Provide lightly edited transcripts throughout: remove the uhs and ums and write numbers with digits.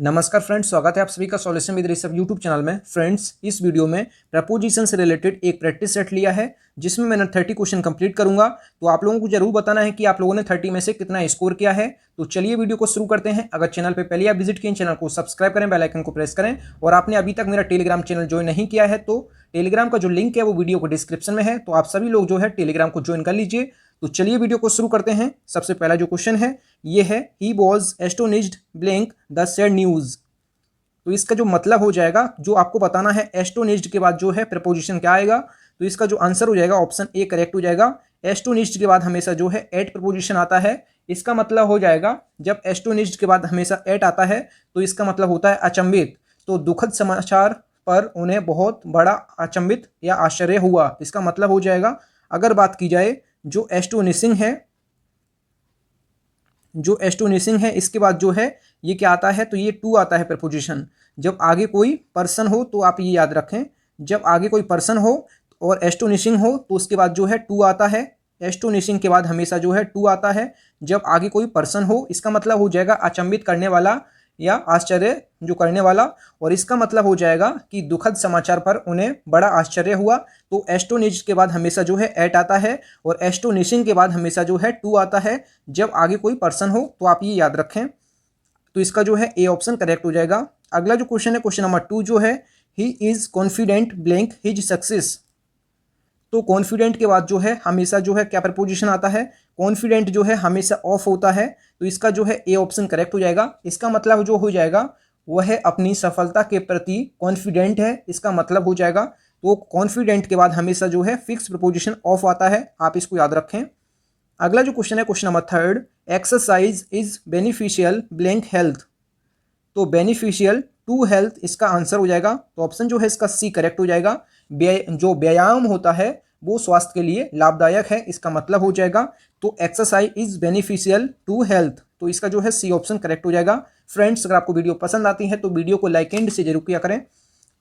नमस्कार फ्रेंड्स, स्वागत है आप सभी का solution with Rishabh YouTube channel में। फ्रेंड्स, इस वीडियो में प्रपोजिशन से रिलेटेड एक प्रैक्टिस सेट लिया है जिसमें मैंने 30 क्वेश्चन कंप्लीट करूंगा। तो आप लोगों को जरूर बताना है कि आप लोगों ने 30 में से कितना स्कोर किया है। तो चलिए वीडियो को शुरू करते हैं। अगर चैनल पर पहले आप विजिट किए, चैनल को सब्सक्राइब करें, बेल आइकन को प्रेस करें और आपने अभी तक मेरा टेलीग्राम चैनल ज्वाइन नहीं किया है तो टेलीग्राम का जो लिंक है वो वीडियो को डिस्क्रिप्शन में है, तो आप सभी लोग जो है टेलीग्राम को ज्वाइन कर लीजिए। तो चलिए वीडियो को शुरू करते हैं। सबसे पहला जो क्वेश्चन है ये है, he was astonished blank the sad news. तो इसका जो मतलब हो जाएगा, जो आपको बताना है एस्टोनिश्ड के बाद जो है प्रपोजिशन क्या आएगा। तो इसका जो आंसर हो जाएगा ऑप्शन ए करेक्ट हो जाएगा। एस्टोनिश्ड के बाद हमेशा जो है एट प्रपोजिशन आता है। इसका मतलब हो जाएगा, जब एस्टोनिश्ड के बाद हमेशा एट आता है तो इसका मतलब होता है अचंभित। तो दुखद समाचार पर उन्हें बहुत बड़ा अचंभित या आश्चर्य हुआ, इसका मतलब हो जाएगा। अगर बात की जाए जो एस्टोनिशिंग है, इसके बाद जो है ये क्या आता है, तो ये टू आता है प्रपोजिशन। जब आगे कोई पर्सन हो तो आप ये याद रखें, जब आगे कोई पर्सन हो और एस्टोनिशिंग हो तो उसके बाद जो है टू आता है। एस्टोनिशिंग के बाद हमेशा जो है टू आता है जब आगे कोई पर्सन हो। इसका मतलब हो जाएगा अचंभित करने वाला या आश्चर्य जो करने वाला। और इसका मतलब हो जाएगा कि दुखद समाचार पर उन्हें बड़ा आश्चर्य हुआ। तो एस्टोनिश्ड के बाद हमेशा जो है एट आता है और एस्टोनिशिंग के बाद हमेशा जो है टू आता है जब आगे कोई पर्सन हो। तो आप ये याद रखें। तो इसका जो है ए ऑप्शन करेक्ट हो जाएगा। अगला जो क्वेश्चन है, क्वेश्चन नंबर 2 जो है, he is confident blank his success. तो कॉन्फिडेंट के बाद जो है हमेशा जो है क्या प्रपोजिशन आता है, कॉन्फिडेंट जो है हमेशा ऑफ होता है। तो इसका जो है ए ऑप्शन करेक्ट हो जाएगा। इसका मतलब जो हो जाएगा वह है अपनी सफलता के प्रति कॉन्फिडेंट है, इसका मतलब हो जाएगा। तो कॉन्फिडेंट के बाद हमेशा जो है फिक्स प्रपोजिशन ऑफ आता है, आप इसको याद रखें। अगला जो क्वेश्चन है, question number 3, exercise is beneficial blank health. तो बेनिफिशियल टू हेल्थ इसका आंसर हो जाएगा। तो ऑप्शन जो है इसका सी करेक्ट हो जाएगा। जो व्यायाम होता है वो स्वास्थ्य के लिए लाभदायक है, इसका मतलब हो जाएगा। तो exercise is beneficial to health, तो इसका जो है सी ऑप्शन करेक्ट हो जाएगा। फ्रेंड्स, अगर आपको वीडियो पसंद आती है तो वीडियो को लाइक एंड से जरूर किया करें।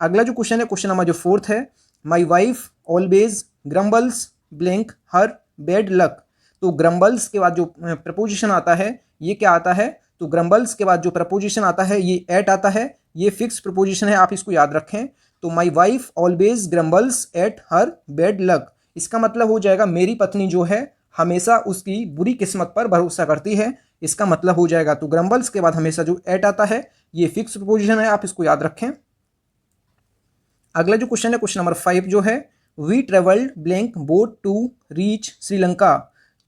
अगला जो क्वेश्चन है, क्वेश्चन नंबर जो 4 है, my wife always grumbles blank her bad luck. तो ग्रम्बल्स के बाद जो प्रपोजिशन आता है ये क्या आता है, तो ग्रम्बल्स के बाद जो प्रपोजिशन आता है ये एट आता है। ये फिक्स प्रपोजिशन है, आप इसको याद रखें। तो my wife always grumbles at her bad luck, इसका मतलब हो जाएगा मेरी पत्नी जो है हमेशा उसकी बुरी किस्मत पर भरोसा करती है, इसका मतलब हो जाएगा। तो ग्रम्बल्स के बाद हमेशा जो एट आता है ये फिक्स प्रपोजिशन है, आप इसको याद रखें। अगला जो क्वेश्चन है, क्वेश्चन नंबर 5 जो है, we travelled blank boat to reach Sri Lanka.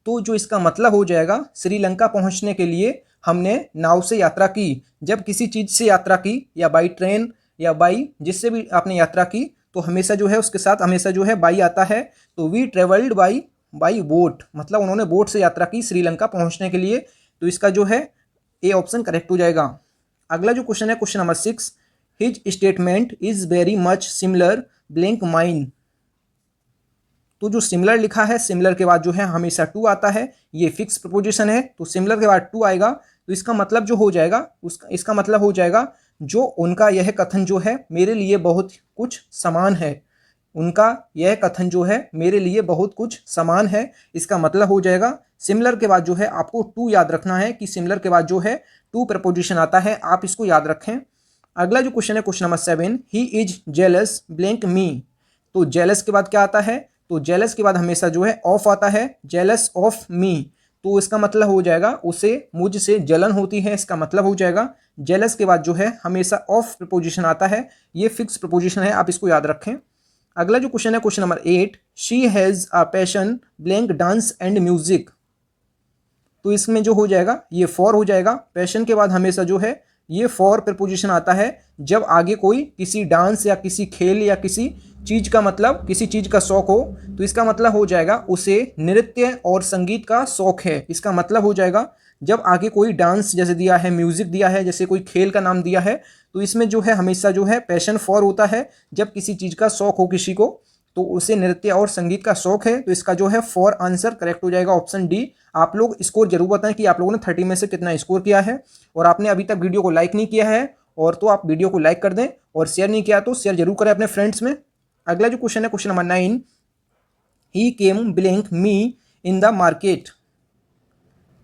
तो जो इसका मतलब हो जाएगा, श्रीलंका पहुंचने के लिए हमने नाव से यात्रा की। जब किसी चीज़ से यात्रा की या बाई ट्रेन या बाई जिससे भी आपने यात्रा की तो हमेशा जो है उसके साथ हमेशा जो है बाई आता है। तो वी ट्रेवल्ड बाई बोट, मतलब उन्होंने बोट से यात्रा की श्रीलंका पहुंचने के लिए। तो इसका जो है ए ऑप्शन करेक्ट हो जाएगा। अगला जो क्वेश्चन है, question number 6, his statement is very much similar blank mine. तो जो सिमिलर लिखा है, सिमिलर के बाद जो है हमेशा टू आता है, ये फिक्स प्रपोजिशन है। तो सिमिलर के बाद टू आएगा तो इसका मतलब जो हो जाएगा इसका मतलब हो जाएगा जो उनका यह कथन जो है मेरे लिए बहुत कुछ समान है। उनका यह कथन जो है मेरे लिए बहुत कुछ समान है, इसका मतलब हो जाएगा। सिमिलर के बाद जो है आपको टू याद रखना है कि सिमिलर के बाद जो है टू प्रपोजिशन आता है, आप इसको याद रखें। अगला जो क्वेश्चन है, question number 7, he is jealous blank me. तो जेलस के बाद क्या आता है, तो जेलस के बाद हमेशा जो है ऑफ आता है, जेलस ऑफ मी। तो इसका मतलब हो जाएगा उसे मुझसे जलन होती है, इसका मतलब हो जाएगा। जेलस के बाद जो है हमेशा ऑफ प्रपोजिशन आता है, ये फिक्स प्रपोजिशन है, आप इसको याद रखें। अगला जो क्वेश्चन है, question number 8, she has a passion blank dance and music. तो इसमें जो हो जाएगा ये फॉर हो जाएगा। पैशन के बाद हमेशा जो है ये फॉर प्रपोजिशन आता है जब आगे कोई किसी डांस या किसी खेल या किसी चीज़ का मतलब किसी चीज़ का शौक हो। तो इसका मतलब हो जाएगा उसे नृत्य और संगीत का शौक है, इसका मतलब हो जाएगा जब आगे कोई डांस जैसे दिया है, म्यूजिक दिया है, जैसे कोई खेल का नाम दिया है, तो इसमें जो है हमेशा जो है पैशन फॉर होता है जब किसी चीज़ का शौक हो किसी को, तो उसे नृत्य और संगीत का शौक है। तो इसका जो है फॉर आंसर करेक्ट हो जाएगा ऑप्शन डी। आप लोग स्कोर जरूर बताएं कि आप लोगों ने 30 में से कितना स्कोर किया है। और आपने अभी तक वीडियो को लाइक नहीं किया है और तो आप वीडियो को लाइक कर दें, और शेयर नहीं किया तो शेयर जरूर करें अपने फ्रेंड्स में। अगला जो क्वेश्चन है, question number 9, he came blank me in the market.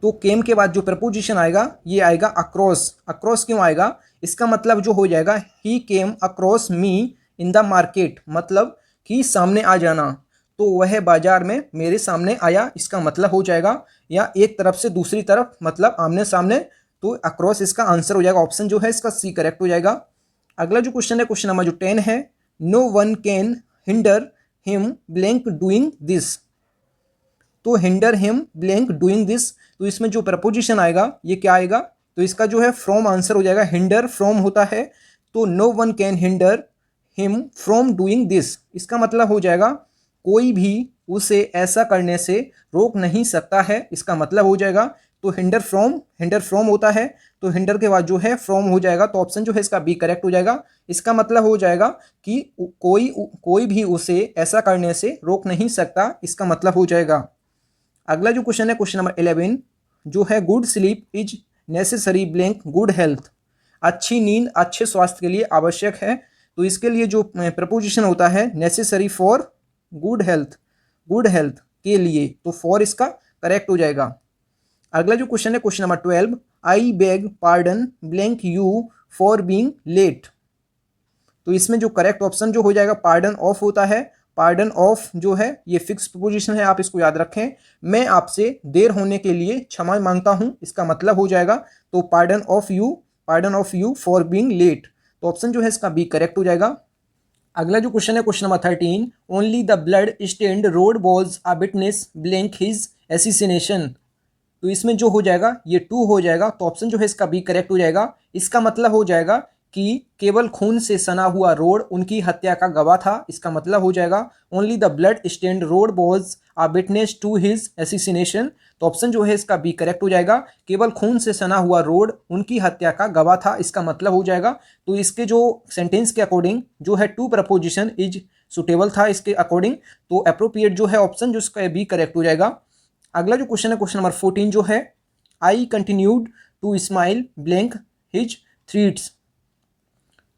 तो केम के बाद जो प्रपोजिशन आएगा ये आएगा अक्रॉस। अक्रॉस क्यों आएगा? इसका मतलब जो हो जाएगा he came across me in the market, मतलब कि सामने आ जाना, तो वह बाजार में मेरे सामने आया, इसका मतलब हो जाएगा, या एक तरफ से दूसरी तरफ मतलब आमने सामने, तो अक्रॉस इसका आंसर हो जाएगा। ऑप्शन जो है इसका सी करेक्ट हो जाएगा। अगला जो क्वेश्चन है, क्वेश्चन नंबर जो 10 है, no one can hinder him blank doing this. तो hinder him blank doing this, तो इसमें जो प्रपोजिशन आएगा ये क्या आएगा? तो इसका जो है फ्रॉम आंसर हो जाएगा। हिंडर फ्रॉम होता है, तो no one can hinder him from doing this, इसका मतलब हो जाएगा कोई भी उसे ऐसा करने से रोक नहीं सकता है, इसका मतलब हो जाएगा। तो हिंडर फ्रॉम होता है, तो हिंडर के बाद जो है फ्रॉम हो जाएगा, तो ऑप्शन जो है इसका बी करेक्ट हो जाएगा। इसका मतलब हो जाएगा कि कोई भी उसे ऐसा करने से रोक नहीं सकता, इसका मतलब हो जाएगा। अगला जो क्वेश्चन है, क्वेश्चन नंबर 11, जो है good sleep is necessary blank good health. अच्छी नींद अच्छे स्वास्थ्य के लिए आवश्यक है, तो इसके लिए जो प्रपोजिशन होता है नेसेसरी फॉर गुड हेल्थ के लिए, तो फॉर इसका करेक्ट हो जाएगा। अगला जो क्वेश्चन है, question number 12, I beg pardon blank you for being late. तो इसमें जो करेक्ट ऑप्शन जो हो जाएगा पार्डन ऑफ होता है। पार्डन ऑफ जो है ये फिक्स प्रपोजिशन है, आप इसको याद रखें। मैं आपसे देर होने के लिए क्षमा मांगता हूं, इसका मतलब हो जाएगा। तो pardon of you for being late, तो ऑप्शन जो है इसका बी करेक्ट हो जाएगा। अगला जो क्वेश्चन है, question number 13, only the blood stained rod was a witness blank his assassination. तो इसमें जो हो जाएगा ये 2 हो जाएगा, तो ऑप्शन जो है इसका बी करेक्ट हो जाएगा। इसका मतलब हो जाएगा कि केवल खून से सना हुआ रोड उनकी हत्या का गवाह था, इसका मतलब हो जाएगा only the blood stained rod was a witness to his assassination, तो ऑप्शन जो है इसका बी करेक्ट हो जाएगा। केवल खून से सना हुआ रोड उनकी हत्या का गवाह था, इसका मतलब हो जाएगा। तो इसके जो सेंटेंस के अकॉर्डिंग जो है टू प्रपोजिशन इज सुटेबल था इसके अकॉर्डिंग, तो अप्रोप्रिएट जो है ऑप्शन जो इसका बी करेक्ट हो जाएगा। अगला जो क्वेश्चन है, क्वेश्चन नंबर 14, जो है I continued to smile blank his threats.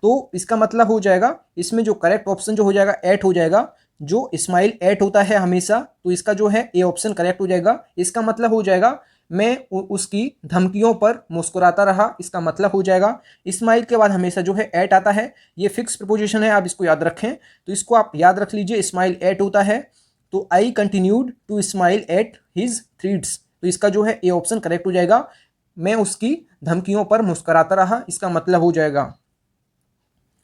तो इसका मतलब हो जाएगा, इसमें जो करेक्ट ऑप्शन जो हो जाएगा एट हो जाएगा। जो स्माइल एट होता है हमेशा, तो इसका जो है ए ऑप्शन करेक्ट हो जाएगा। इसका मतलब हो जाएगा मैं उसकी धमकियों पर मुस्कुराता रहा, इसका मतलब हो जाएगा। स्माइल के बाद हमेशा जो है एट आता है, ये फिक्स प्रपोजिशन है, आप इसको याद रखें। तो इसको आप याद रख लीजिए, स्माइल एट होता है। तो I continued to smile at his threats, तो इसका जो है ए ऑप्शन करेक्ट हो जाएगा। मैं उसकी धमकियों पर मुस्कुराता रहा, इसका मतलब हो जाएगा।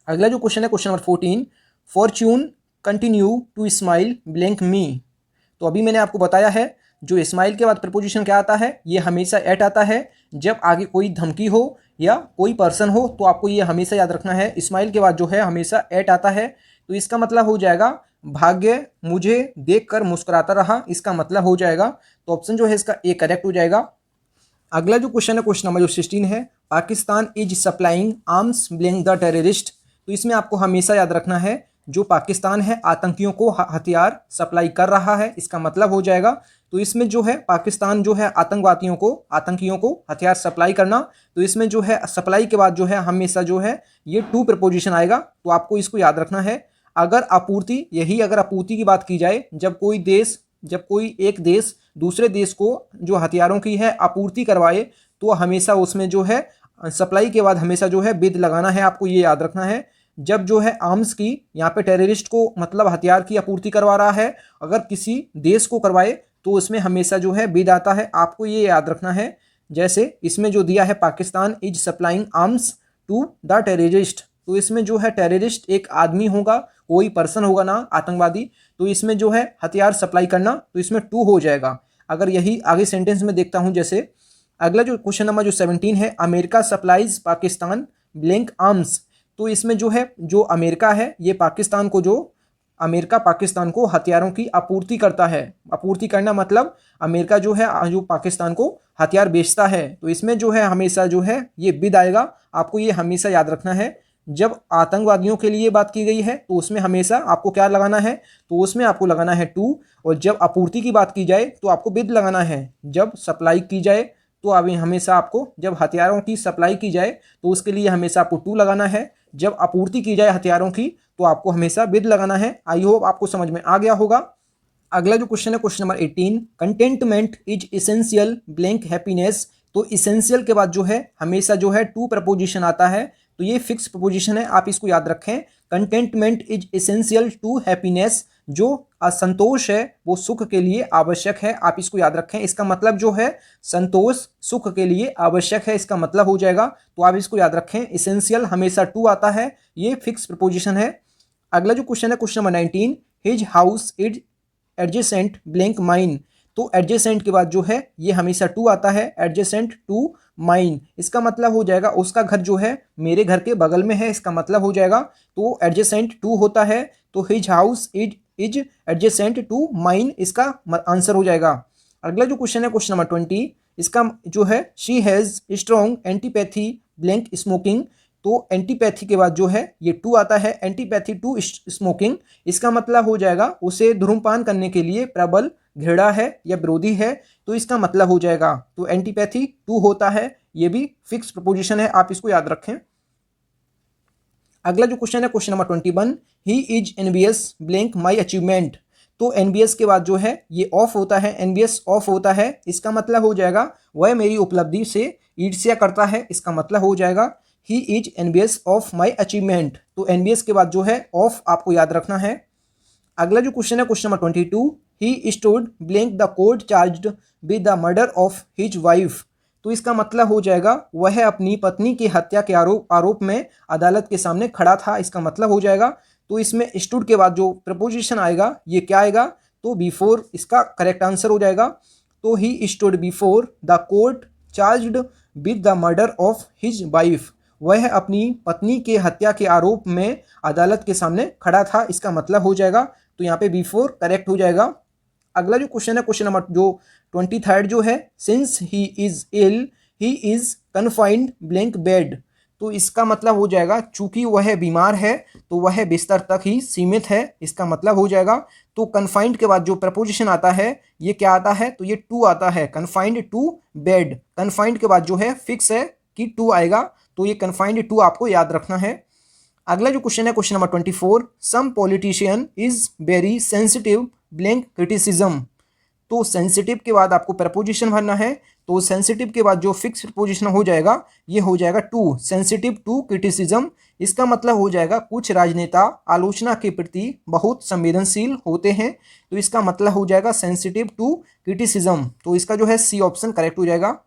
अगला जो क्वेश्चन है, question number 14, fortune continue to smile blank me. तो अभी मैंने आपको बताया है जो स्माइल के बाद प्रपोजिशन क्या आता है, ये हमेशा एट आता है। जब आगे कोई धमकी हो या कोई पर्सन हो तो आपको ये हमेशा याद रखना है, स्माइल के बाद जो है हमेशा एट आता है। तो इसका मतलब हो जाएगा भाग्य मुझे देखकर मुस्कुराता रहा, इसका मतलब हो जाएगा। तो ऑप्शन जो है इसका ए करेक्ट हो जाएगा। अगला जो क्वेश्चन है, क्वेश्चन नंबर जो 16 है, Pakistan is supplying arms blank the terrorist. तो इसमें आपको हमेशा याद रखना है जो पाकिस्तान है आतंकियों को हथियार सप्लाई कर रहा है, इसका मतलब हो जाएगा। तो इसमें जो है पाकिस्तान जो है आतंकियों को हथियार सप्लाई करना, तो इसमें जो है सप्लाई के बाद जो है हमेशा जो है ये टू प्रपोजिशन आएगा, तो आपको इसको याद रखना है। अगर आपूर्ति की बात की जाए, जब कोई एक देश दूसरे देश को जो हथियारों की है आपूर्ति करवाए, तो हमेशा उसमें जो है सप्लाई के बाद हमेशा जो है विद लगाना है, आपको ये याद रखना है। जब जो है आर्म्स की यहाँ पे टेररिस्ट को मतलब हथियार की आपूर्ति करवा रहा है, अगर किसी देश को करवाए तो उसमें हमेशा जो है विद आता है, आपको ये याद रखना है। जैसे इसमें जो दिया है Pakistan is supplying arms to the terrorist, तो इसमें जो है टेररिस्ट एक आदमी होगा, कोई पर्सन होगा ना आतंकवादी, तो इसमें जो है हथियार सप्लाई करना, तो इसमें टू हो जाएगा। अगर यही आगे सेंटेंस में देखता हूं, जैसे अगला जो क्वेश्चन नंबर जो 17 है, America supplies Pakistan blank arms. तो इसमें जो है जो अमेरिका है ये अमेरिका पाकिस्तान को हथियारों की आपूर्ति करता है। आपूर्ति करना मतलब अमेरिका जो पाकिस्तान को हथियार बेचता है, तो इसमें जो है हमेशा जो है ये विद आएगा, आपको ये हमेशा याद रखना है। जब आतंकवादियों के लिए बात की गई है तो उसमें हमेशा आपको क्या लगाना है, तो उसमें आपको लगाना है टू, और जब आपूर्ति की बात की जाए तो आपको विद लगाना है। जब सप्लाई की जाए तो अभी हमेशा आपको, जब हथियारों की सप्लाई की जाए तो उसके लिए हमेशा आपको टू लगाना है। जब आपूर्ति की जाए हथियारों की तो आपको हमेशा विद लगाना है। आई होप आपको समझ में आ गया होगा। अगला जो क्वेश्चन है question number 18, contentment is essential blank happiness. तो इसेंशियल के बाद जो है हमेशा जो है टू प्रपोजिशन आता है, तो ये फिक्स प्रपोजिशन है, आप इसको याद रखें। Contentment is essential to happiness, जो असंतोष है वो सुख के लिए आवश्यक है, आप इसको याद रखें। इसका मतलब जो है संतोष सुख के लिए आवश्यक है, इसका मतलब हो जाएगा, तो आप इसको याद रखें। इसेंशियल हमेशा टू आता है, ये फिक्स प्रपोजिशन है। अगला जो क्वेश्चन है question number 19, his house is adjacent blank mine. तो एडजेसेंट के बाद जो है ये हमेशा टू आता है, एडजेसेंट टू माइन, इसका मतलब हो जाएगा उसका घर जो है मेरे घर के बगल में है, इसका मतलब हो जाएगा, तो एडजेसेंट टू होता है, तो his house is adjacent to mine, इसका आंसर हो जाएगा। अगला जो क्वेश्चन है क्वेश्चन नंबर 20, इसका जो है she has strong antipathy blank smoking. तो एंटीपैथी के बाद जो है ये टू आता है, एंटीपैथी टू स्मोकिंग, इसका मतलब हो जाएगा उसे धूम्रपान करने के लिए प्रबल घृणा है या विरोधी है, तो इसका मतलब हो जाएगा, तो एंटीपैथी टू होता है, ये भी फिक्स प्रपोजिशन है, आप इसको याद रखें। अगला जो क्वेश्चन है question number 21, he is envious blank my achievement. तो एनवियस के बाद जो है ये ऑफ होता है, एनवियस ऑफ होता है, इसका मतलब हो जाएगा वह मेरी उपलब्धि से ईर्ष्या करता है, इसका मतलब हो जाएगा he is envious of my achievement. तो एनवियस के बाद जो है ऑफ आपको याद रखना है। अगला जो क्वेश्चन है question number 22, he stood blank the court charged with the murder of his wife. तो इसका मतलब हो जाएगा वह अपनी पत्नी की हत्या के आरोप में अदालत के सामने खड़ा था, इसका मतलब हो जाएगा। तो इसमें स्टूड के बाद जो प्रपोजिशन आएगा ये क्या आएगा, तो बिफोर इसका करेक्ट आंसर हो जाएगा। तो he stood before the court charged with the murder of his wife, वह अपनी पत्नी के हत्या के आरोप में अदालत के सामने खड़ा था, इसका मतलब हो जाएगा, तो यहाँ पे बिफोर करेक्ट हो जाएगा। अगला जो क्वेश्चन है क्वेश्चन नंबर जो 23 जो है, since he is ill he is confined blank bed. तो इसका मतलब हो जाएगा चूंकि वह बीमार है तो वह बिस्तर तक ही सीमित है, इसका मतलब हो जाएगा। तो कन्फाइंड के बाद जो प्रपोजिशन आता है ये क्या आता है, तो ये टू आता है, कन्फाइंड टू बेड। कन्फाइंड के बाद जो है फिक्स है कि टू आएगा, तो ये कन्फाइंड टू आपको याद रखना है। अगला जो क्वेश्चन है question number 24, some politician is very sensitive blank criticism. तो सेंसिटिव के बाद आपको प्रपोजिशन भरना है, तो सेंसिटिव के बाद जो फिक्स प्रपोजिशन हो जाएगा ये हो जाएगा टू, सेंसिटिव टू क्रिटिसिज्म, इसका मतलब हो जाएगा कुछ राजनेता आलोचना के प्रति बहुत संवेदनशील होते हैं, तो इसका मतलब हो जाएगा सेंसिटिव टू क्रिटिसिज्म, तो इसका जो है सी ऑप्शन करेक्ट हो जाएगा।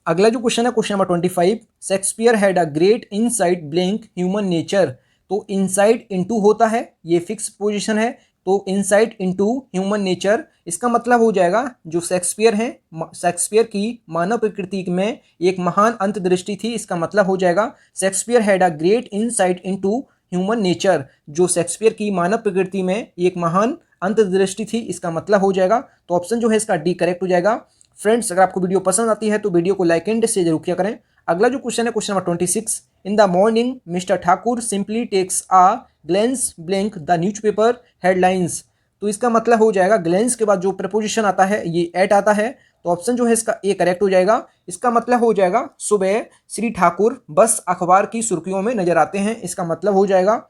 अगला जो क्वेश्चन है question number 25, Shakespeare had a great insight blank human nature. तो इनसाइट इनटू होता है, ये फिक्स पोजीशन है, तो इनसाइट इनटू ह्यूमन नेचर, इसका मतलब हो जाएगा जो शेक्सपियर है, शेक्सपियर की मानव प्रकृति में एक महान अंतर्दृष्टि थी, इसका मतलब हो जाएगा Shakespeare had a great insight into human nature, जो शेक्सपियर की मानव प्रकृति में एक महान अंतर्दृष्टि थी, इसका मतलब हो जाएगा, तो ऑप्शन जो है इसका डी करेक्ट हो जाएगा। फ्रेंड्स, अगर आपको वीडियो पसंद आती है तो वीडियो को लाइक एंड शेयर जरूर किया करें। अगला जो क्वेश्चन है question number 26, in the morning mister Thakur simply takes a glance blank the newspaper headlines. तो इसका मतलब हो जाएगा ग्लेंस के बाद जो प्रपोजिशन आता है ये एट आता है, तो ऑप्शन जो है इसका ए करेक्ट हो जाएगा। इसका मतलब हो जाएगा सुबह श्री ठाकुर बस अखबार की सुर्खियों में नजर आते हैं, इसका मतलब हो जाएगा।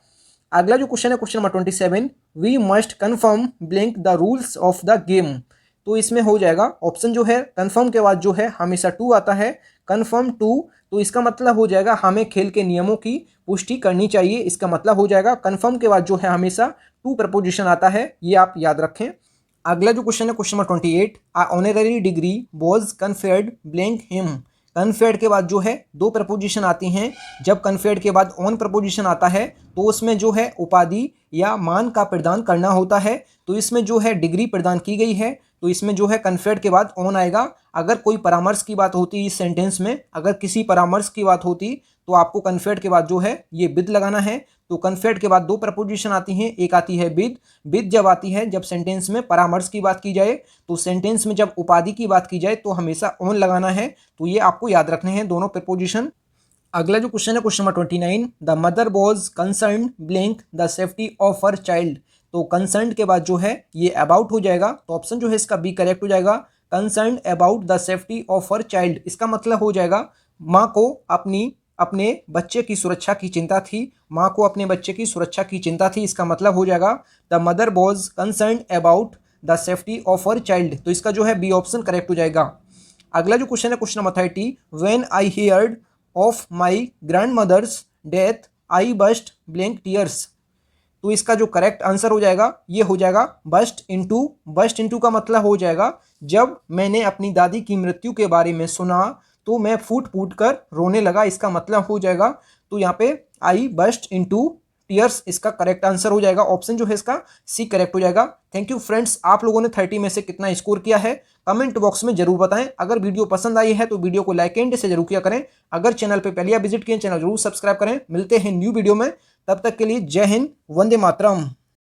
अगला जो क्वेश्चन है question number 27, we must confirm blank the rules of the game. तो इसमें हो जाएगा ऑप्शन जो है कन्फर्म के बाद जो है हमेशा टू आता है, कन्फर्म टू, तो इसका मतलब हो जाएगा हमें खेल के नियमों की पुष्टि करनी चाहिए, इसका मतलब हो जाएगा कन्फर्म के बाद जो है हमेशा टू प्रपोजिशन आता है, ये आप याद रखें। अगला जो क्वेश्चन है question number 28, a honorary degree was conferred blank him. Conferred के बाद जो है दो प्रपोजिशन आती हैं, जब कन्फर्ड के बाद ऑन प्रपोजिशन आता है तो उसमें जो है उपाधि या मान का प्रदान करना होता है, तो इसमें जो है डिग्री प्रदान की गई है, तो इसमें जो है कन्फर्ड के बाद ऑन आएगा। अगर कोई परामर्श की बात होती इस सेंटेंस में, अगर किसी परामर्श की बात होती तो आपको कन्फर्ड के बाद जो है ये विद लगाना है। तो कन्फर्ड के बाद दो प्रपोजिशन आती हैं, एक आती है विद, विद जब आती है जब सेंटेंस में परामर्श की बात की जाए, तो सेंटेंस में जब उपाधि की बात की जाए तो हमेशा ऑन लगाना है, तो ये आपको याद रखने हैं दोनों प्रपोजिशन। अगला जो क्वेश्चन है question number 29, the mother was concern blank the safety of her child. तो कंसर्न के बाद जो है ये अबाउट हो जाएगा, तो ऑप्शन जो है इसका बी करेक्ट हो जाएगा, concern about the safety of her child, इसका मतलब हो जाएगा माँ को अपनी अपने बच्चे की सुरक्षा की चिंता थी, माँ को अपने बच्चे की सुरक्षा की चिंता थी। इसका मतलब हो जाएगा the mother was concerned about the safety of her child. तो इसका जो है बी ऑप्शन करेक्ट हो जाएगा। अगला जो क्वेश्चन है question number 30, when I heard of my grandmother's death I burst blank tears. तो इसका जो करेक्ट आंसर हो जाएगा ये हो जाएगा बस्ट इनटू। बस्ट इनटू का मतलब हो जाएगा जब मैंने अपनी दादी की मृत्यु के बारे में सुना तो मैं फूट फूट कर रोने लगा, इसका मतलब हो जाएगा। तो यहाँ पे आई बस्ट इनटू टीयर्स इसका करेक्ट आंसर हो जाएगा। ऑप्शन जो है इसका सी करेक्ट हो जाएगा। थैंक यू फ्रेंड्स, आप लोगों ने 30 में से कितना स्कोर किया है कमेंट बॉक्स में जरूर बताएं। अगर वीडियो पसंद आई है तो वीडियो को लाइक एंड से जरूर किया करें। अगर चैनल पे पहले विजिट किए चैनल जरूर सब्सक्राइब करें। मिलते हैं न्यू वीडियो में, तब तक के लिए जय हिंद, वंदे मातरम।